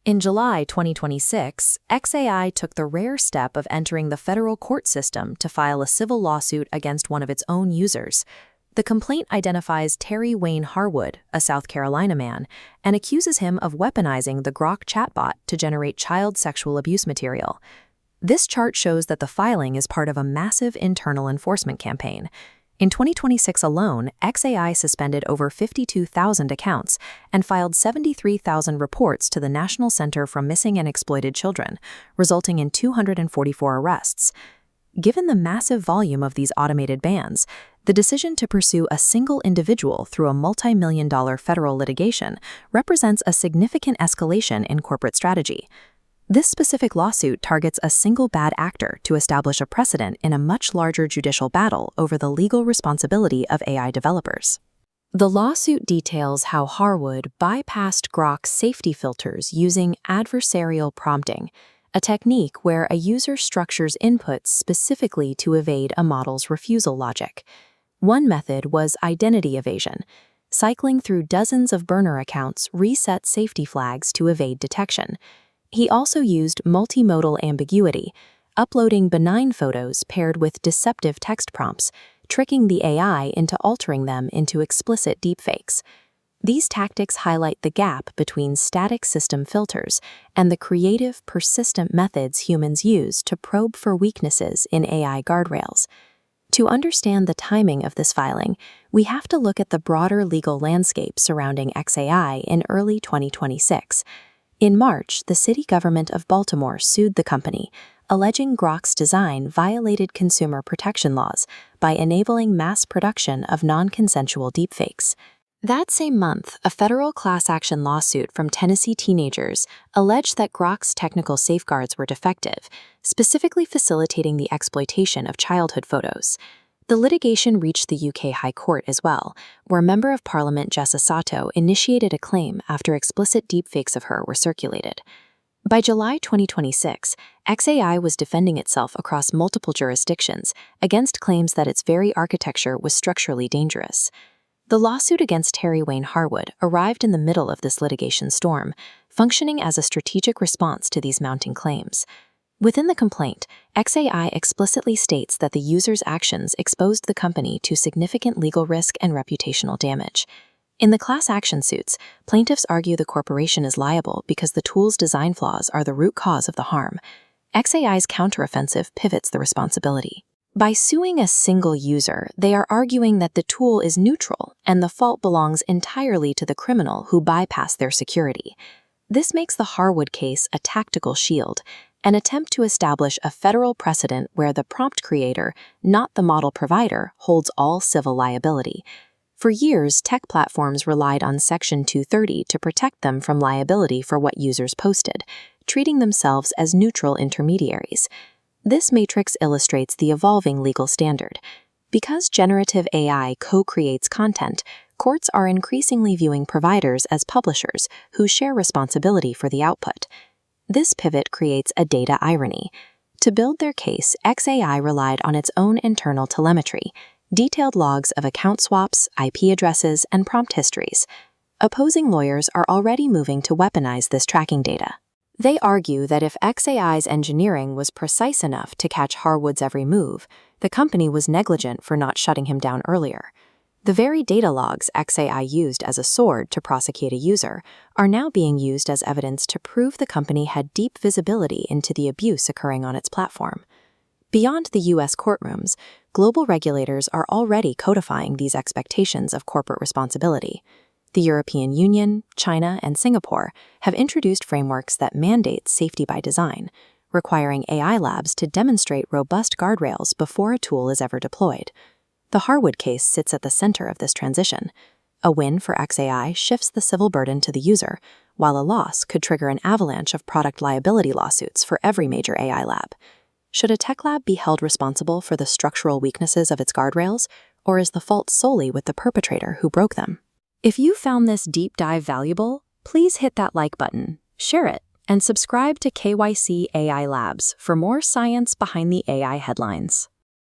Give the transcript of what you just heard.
In July 2026, xAI took the rare step of entering the federal court system to file a civil lawsuit against one of its own users. The complaint identifies Terry Wayne Harwood, a South Carolina man, and accuses him of weaponizing the Grok chatbot to generate child sexual abuse material. This chart shows that the filing is part of a massive internal enforcement campaign. In 2026 alone, xAI suspended over 52,000 accounts and filed 73,000 reports to the National Center for Missing and Exploited Children, resulting in 244 arrests. Given the massive volume of these automated bans, the decision to pursue a single individual through a multi-million-dollar federal litigation represents a significant escalation in corporate strategy. This specific lawsuit targets a single bad actor to establish a precedent in a much larger judicial battle over the legal responsibility of AI developers. The lawsuit details how Harwood bypassed Grok's safety filters using adversarial prompting, a technique where a user structures inputs specifically to evade a model's refusal logic. One method was identity evasion. Cycling through dozens of burner accounts reset safety flags to evade detection. He also used multimodal ambiguity, uploading benign photos paired with deceptive text prompts, tricking the AI into altering them into explicit deepfakes. These tactics highlight the gap between static system filters and the creative, persistent methods humans use to probe for weaknesses in AI guardrails. To understand the timing of this filing, we have to look at the broader legal landscape surrounding xAI in early 2026. In March, the city government of Baltimore sued the company, alleging Grok's design violated consumer protection laws by enabling mass production of non-consensual deepfakes. That same month, a federal class action lawsuit from Tennessee teenagers alleged that Grok's technical safeguards were defective, specifically facilitating the exploitation of childhood photos. The litigation reached the UK High Court as well, where Member of Parliament Jessa Soochow initiated a claim after explicit deepfakes of her were circulated. By July 2026, xAI was defending itself across multiple jurisdictions against claims that its very architecture was structurally dangerous. The lawsuit against Terry Wayne Harwood arrived in the middle of this litigation storm, functioning as a strategic response to these mounting claims. Within the complaint, xAI explicitly states that the user's actions exposed the company to significant legal risk and reputational damage. In the class action suits, plaintiffs argue the corporation is liable because the tool's design flaws are the root cause of the harm. xAI's counteroffensive pivots the responsibility. By suing a single user, they are arguing that the tool is neutral and the fault belongs entirely to the criminal who bypassed their security. This makes the Harwood case a tactical shield, an attempt to establish a federal precedent where the prompt creator, not the model provider, holds all civil liability. For years, tech platforms relied on Section 230 to protect them from liability for what users posted, treating themselves as neutral intermediaries. This matrix illustrates the evolving legal standard. Because generative AI co-creates content, courts are increasingly viewing providers as publishers who share responsibility for the output. This pivot creates a data irony. To build their case, xAI relied on its own internal telemetry, detailed logs of account swaps, IP addresses, and prompt histories. Opposing lawyers are already moving to weaponize this tracking data. They argue that if xAI's engineering was precise enough to catch Harwood's every move, the company was negligent for not shutting him down earlier. The very data logs xAI used as a sword to prosecute a user are now being used as evidence to prove the company had deep visibility into the abuse occurring on its platform. Beyond the U.S. courtrooms, global regulators are already codifying these expectations of corporate responsibility. The European Union, China, and Singapore have introduced frameworks that mandate safety by design, requiring AI labs to demonstrate robust guardrails before a tool is ever deployed. The Harwood case sits at the center of this transition. A win for xAI shifts the civil burden to the user, while a loss could trigger an avalanche of product liability lawsuits for every major AI lab. Should a tech lab be held responsible for the structural weaknesses of its guardrails, or is the fault solely with the perpetrator who broke them? If you found this deep dive valuable, please hit that like button, share it, and subscribe to KYC AI Labs for more science behind the AI headlines.